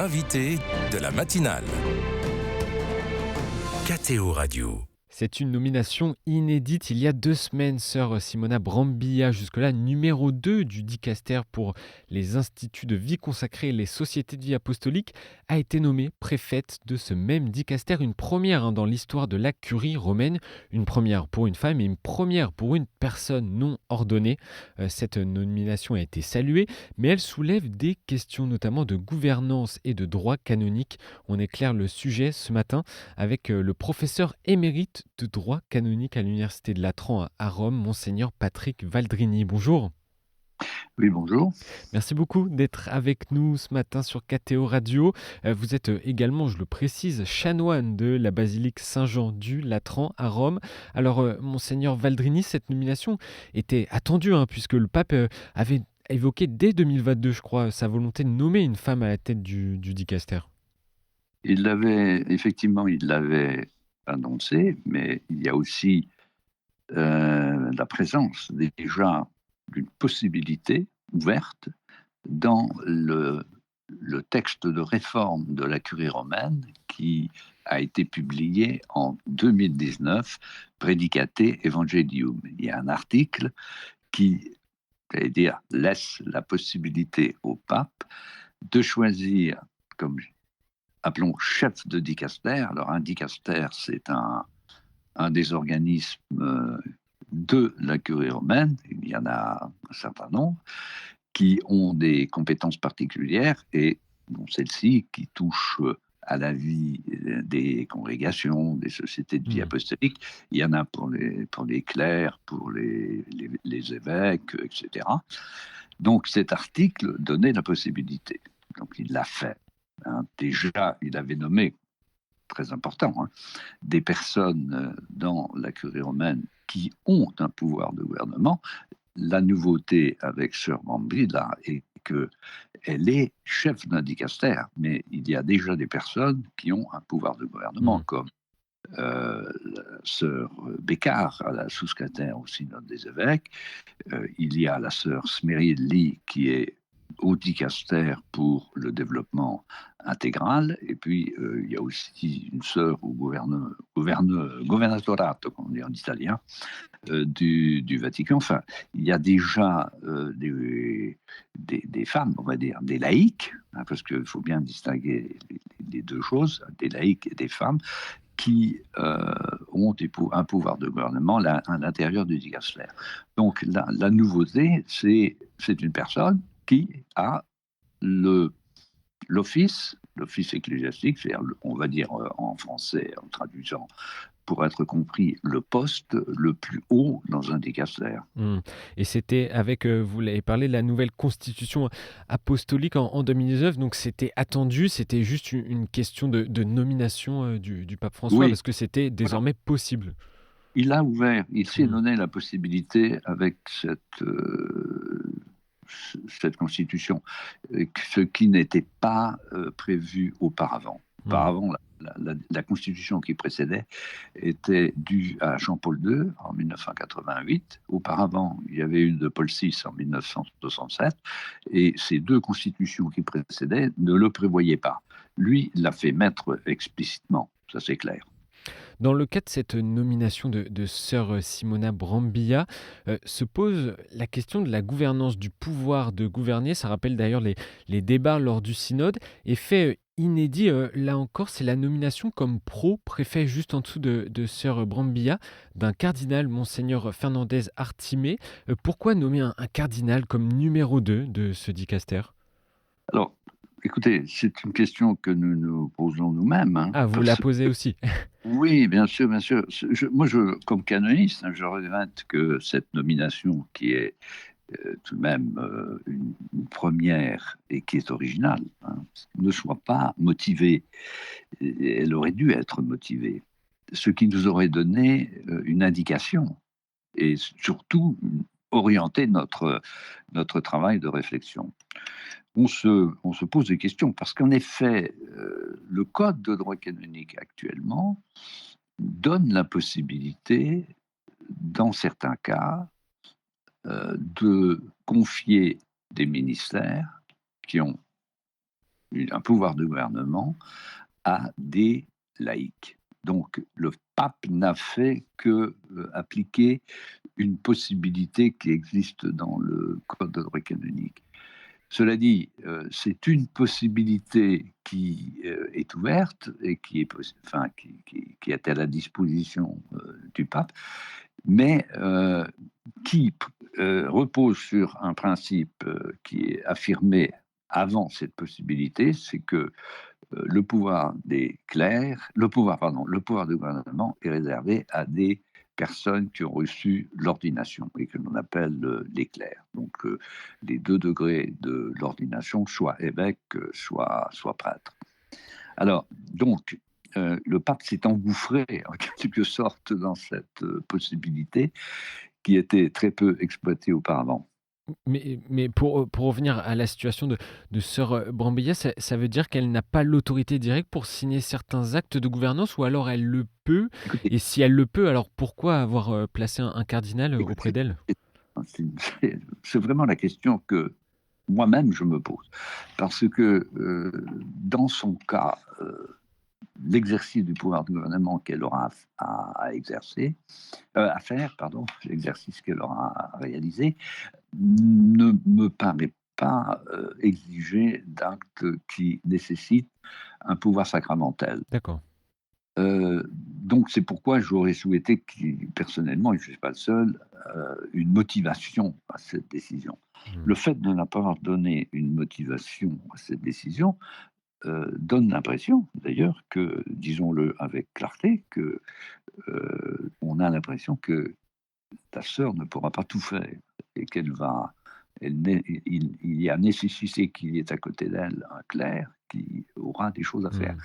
l'invité de la matinale. KTO Radio. C'est une nomination inédite. Il y a 2 semaines, sœur Simona Brambilla, jusque-là numéro 2 du dicaster pour les instituts de vie consacrés et les sociétés de vie apostolique, a été nommée préfète de ce même dicaster. Une première dans l'histoire de la curie romaine, une première pour une femme et une première pour une personne non ordonnée. Cette nomination a été saluée, mais elle soulève des questions notamment de gouvernance et de droit canonique. On éclaire le sujet ce matin avec le professeur émérite de droit canonique à l'Université de Latran à Rome, Monseigneur Patrick Valdrini. Bonjour. Oui, bonjour. Merci beaucoup d'être avec nous ce matin sur KTO Radio. Vous êtes également, je le précise, chanoine de la basilique Saint-Jean du Latran à Rome. Alors, Monseigneur Valdrini, cette nomination était attendue, puisque le pape avait évoqué dès 2022, je crois, sa volonté de nommer une femme à la tête du dicaster. Il l'avait annoncé, mais il y a aussi la présence déjà d'une possibilité ouverte dans le texte de réforme de la curie romaine qui a été publié en 2019, Predicate Evangelium. Il y a un article qui, laisse la possibilité au pape de choisir comme, appelons, chef de dicaster. Alors un dicaster, c'est un des organismes de la curie romaine, il y en a un certain nombre, qui ont des compétences particulières et dont celles-ci qui touchent à la vie des congrégations, des sociétés de vie apostolique. Il y en a pour les clercs, pour les évêques, etc. Donc cet article donnait la possibilité. Donc il l'a fait. Déjà, il avait nommé, très important, des personnes dans la curie romaine qui ont un pouvoir de gouvernement. La nouveauté avec sœur Brambilla est qu'elle est chef d'un dicaster, mais il y a déjà des personnes qui ont un pouvoir de gouvernement, comme la sœur Bécard, à la sous-secrétaire au synode des évêques. Il y a la sœur Smerilli qui est au dicaster pour le développement intégral, et puis il y a aussi une sœur au governatorato, comme on dit en italien, du Vatican. Enfin, il y a déjà des femmes, on va dire, des laïcs, parce qu'il faut bien distinguer les deux choses, des laïcs et des femmes, qui ont un pouvoir de gouvernement à l'intérieur du dicaster. Donc la nouveauté, c'est une personne qui a l'office ecclésiastique, c'est-à-dire, on va dire en français, en traduisant, pour être compris, le poste le plus haut dans un dicaster. Et c'était avec, vous l'avez parlé, la nouvelle constitution apostolique en 2019, donc c'était attendu, c'était juste une question de nomination du pape François, Oui. parce que c'était désormais possible. Il a ouvert, il s'est donné la possibilité avec cette constitution, ce qui n'était pas prévu auparavant. Auparavant, la constitution qui précédait était due à Jean-Paul II en 1988. Auparavant, il y avait une de Paul VI en 1967. Et ces deux constitutions qui précédaient ne le prévoyaient pas. Lui l'a fait mettre explicitement, ça c'est clair. Dans le cas de cette nomination de sœur Simona Brambilla, se pose la question de la gouvernance, du pouvoir de gouverner. Ça rappelle d'ailleurs les débats lors du synode. Et fait inédit, là encore, c'est la nomination comme pro-préfet juste en dessous de sœur Brambilla, d'un cardinal, Monseigneur Fernandez Artimé. Pourquoi nommer un cardinal comme numéro 2 de ce dicaster ? Alors, écoutez, c'est une question que nous nous posons nous-mêmes. Ah, vous la posez aussi. Oui, bien sûr, bien sûr. Moi, comme canoniste, je regrette que cette nomination, qui est tout de même une première et qui est originale, ne soit pas motivée. Elle aurait dû être motivée. Ce qui nous aurait donné une indication et surtout orienter notre travail de réflexion. On se pose des questions parce qu'en effet, le code de droit canonique actuellement donne la possibilité, dans certains cas, de confier des ministères qui ont un pouvoir de gouvernement à des laïcs. Donc le pape n'a fait que appliquer une possibilité qui existe dans le code de droit canonique. Cela dit, c'est une possibilité qui est ouverte et qui est à la disposition du pape, mais qui repose sur un principe qui est affirmé avant cette possibilité, c'est que le pouvoir des clercs, le pouvoir de gouvernement est réservé à des personnes qui ont reçu l'ordination et que l'on appelle les clercs. Donc les 2 degrés de l'ordination, soit évêque, soit prêtre. Alors, donc, le pape s'est engouffré en quelque sorte dans cette possibilité qui était très peu exploitée auparavant. Mais pour revenir à la situation de sœur Brambilla, ça veut dire qu'elle n'a pas l'autorité directe pour signer certains actes de gouvernance ou alors elle le peut? Écoutez, Et si elle le peut, alors pourquoi avoir placé un cardinal auprès écoutez, d'elle? c'est vraiment la question que moi-même je me pose. Parce que dans son cas, l'exercice du pouvoir du gouvernement qu'elle aura à exercer, à faire, pardon, l'exercice qu'elle aura à réaliser, ne me paraît pas exiger d'actes qui nécessitent un pouvoir sacramentel. D'accord. Donc c'est pourquoi j'aurais souhaité, personnellement, et je ne suis pas le seul, une motivation à cette décision. Mmh. Le fait de ne pas avoir donné une motivation à cette décision donne l'impression, d'ailleurs, que, disons-le avec clarté, que on a l'impression que ta sœur ne pourra pas tout faire et qu'elle va. Il y a nécessité qu'il y ait à côté d'elle un clerc qui aura des choses à faire. Mmh.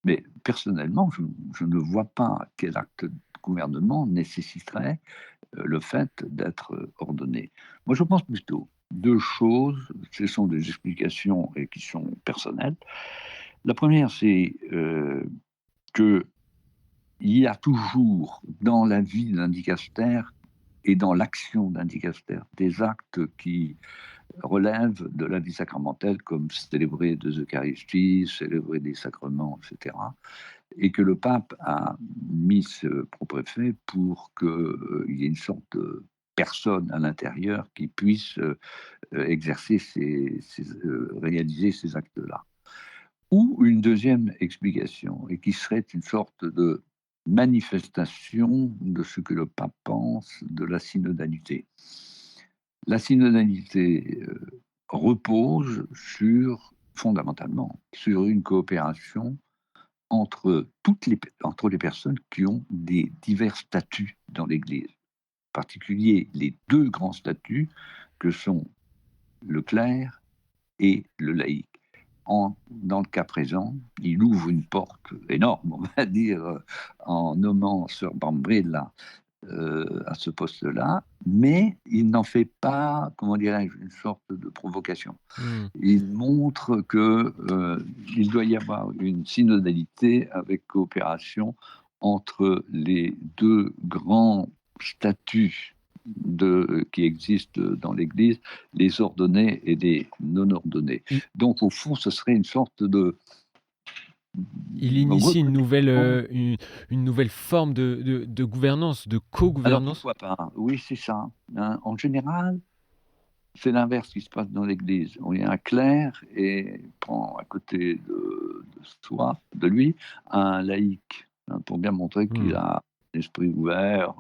Mais personnellement, je ne vois pas quel acte de gouvernement nécessiterait le fait d'être ordonné. Moi, je pense plutôt 2 choses, ce sont des explications et qui sont personnelles. La première, c'est qu'il y a toujours dans la vie d'un dicastère et dans l'action d'un dicastère des actes qui relèvent de la vie sacramentelle, comme célébrer 2 Eucharisties, célébrer des sacrements, etc. Et que le pape a mis ce propréfet pour qu'il y ait une sorte de personne à l'intérieur qui puisse exercer réaliser ces actes-là. Ou une deuxième explication, et qui serait une sorte de manifestation de ce que le pape pense de la synodalité. La synodalité repose fondamentalement sur une coopération entre les personnes qui ont des divers statuts dans l'Église. En particulier, les 2 grands statuts que sont le clerc et le laïc. Dans le cas présent, il ouvre une porte énorme, on va dire, en nommant Sœur Brambilla à ce poste-là, mais il n'en fait pas, comment dirais-je, une sorte de provocation. Mmh. Il montre qu'il doit y avoir une synodalité avec coopération entre les 2 grands statuts qui existent dans l'Église, les ordonnés et les non-ordonnés. Il Donc, au fond, ce serait une sorte de il initie reconnaissance. une nouvelle forme de gouvernance, de Alors, co-gouvernance? pourquoi pas? Oui, c'est ça. Hein. En général, c'est l'inverse qui se passe dans l'Église. On y a un clerc et prend à côté de lui, un laïc, hein, pour bien montrer qu'il Mmh. a un esprit ouvert,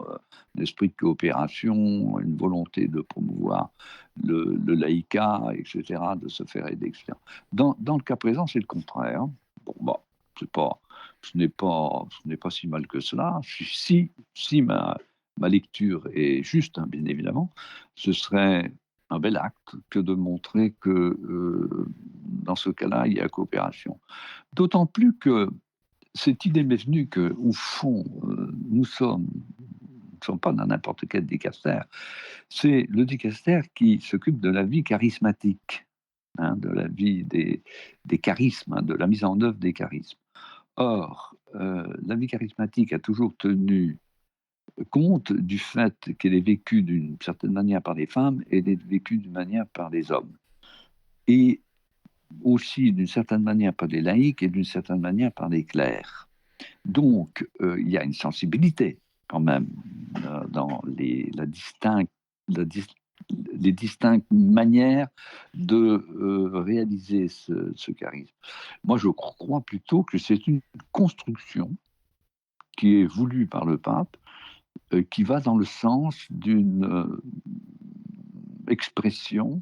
un esprit de coopération, une volonté de promouvoir le laïcat, etc., de se faire aider, etc. Dans le cas présent, c'est le contraire. Bon, bah, ce n'est pas si mal que cela. Si ma lecture est juste, hein, bien évidemment, ce serait un bel acte que de montrer que dans ce cas-là, il y a coopération. D'autant plus que cette idée m'est venue qu'au fond, nous ne sommes pas dans n'importe quel dicastère. C'est le dicastère qui s'occupe de la vie charismatique, hein, de la vie des charismes, hein, de la mise en œuvre des charismes. Or, la vie charismatique a toujours tenu compte du fait qu'elle est vécue d'une certaine manière par les femmes et elle est vécue d'une manière par les hommes. Et aussi d'une certaine manière par des laïcs et d'une certaine manière par des clercs. Donc, il y a une sensibilité quand même dans les distinctes manières de réaliser ce charisme. Moi, je crois plutôt que c'est une construction qui est voulue par le pape, qui va dans le sens d'une expression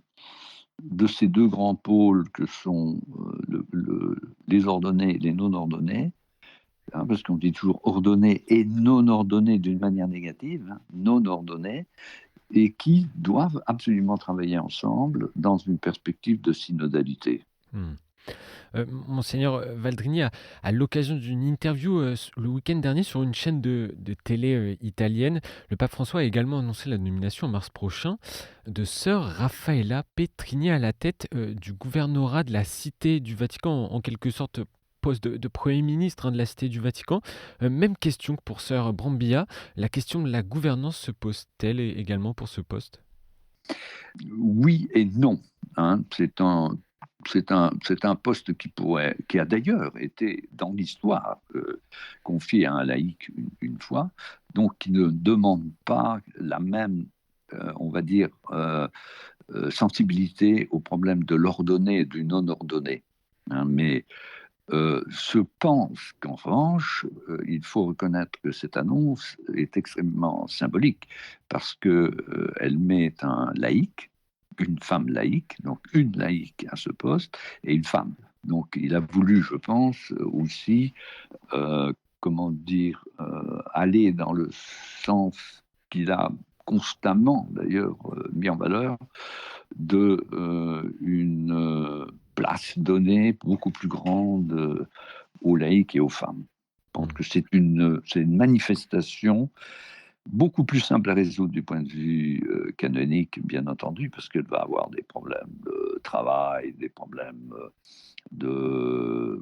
de ces deux grands pôles que sont les ordonnés et les non-ordonnés, parce qu'on dit toujours ordonnés et non-ordonnés d'une manière négative, non-ordonnés, et qui doivent absolument travailler ensemble dans une perspective de synodalité. Monseigneur Valdrini, à l'occasion d'une interview le week-end dernier sur une chaîne de télé italienne, le pape François a également annoncé la nomination en mars prochain de sœur Raffaella Petrini à la tête du gouvernorat de la Cité du Vatican, en quelque sorte poste de Premier ministre de la Cité du Vatican. Même question que pour sœur Brambilla, la question de la gouvernance se pose-t-elle également pour ce poste ? Oui et non. C'est un poste qui a d'ailleurs été dans l'histoire confié à un laïc une fois, donc qui ne demande pas la même, on va dire, sensibilité au problème de l'ordonné et du non-ordonné. Mais je pense qu'en revanche, il faut reconnaître que cette annonce est extrêmement symbolique parce qu'elle met un laïc, une femme laïque, donc une laïque à ce poste, et une femme. Donc il a voulu, je pense, aussi, aller dans le sens qu'il a constamment, d'ailleurs, mis en valeur, une place donnée beaucoup plus grande aux laïcs et aux femmes. Je pense que c'est une manifestation beaucoup plus simple à résoudre du point de vue canonique, bien entendu, parce qu'elle va avoir des problèmes de travail, des problèmes de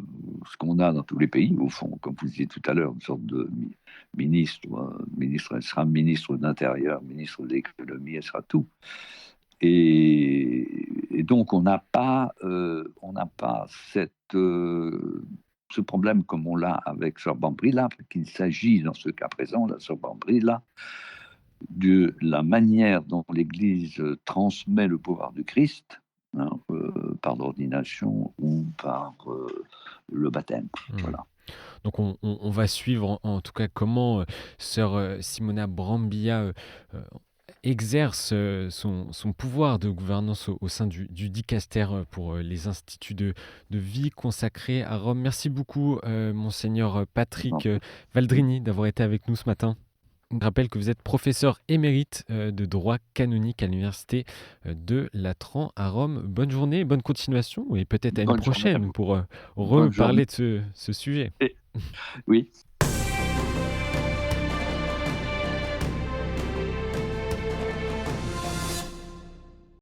ce qu'on a dans tous les pays, au fond, comme vous disiez tout à l'heure, une sorte de ministre, elle sera ministre de l'Intérieur, ministre de l'Économie, elle sera tout. Et donc, on n'a pas ce problème comme on l'a avec Sœur Brambilla, qu'il s'agit dans ce cas présent, la Sœur Brambilla, de la manière dont l'Église transmet le pouvoir du Christ, par l'ordination ou par le baptême. Voilà. Donc on va suivre en tout cas comment Sœur Simona Brambilla exerce son pouvoir de gouvernance au sein du dicaster pour les instituts de vie consacrés à Rome. Merci beaucoup, Monseigneur Patrick Valdrini, d'avoir été avec nous ce matin. Je rappelle que vous êtes professeur émérite de droit canonique à l'université de Latran à Rome. Bonne journée, bonne continuation et peut-être à une prochaine pour reparler de ce sujet. Oui.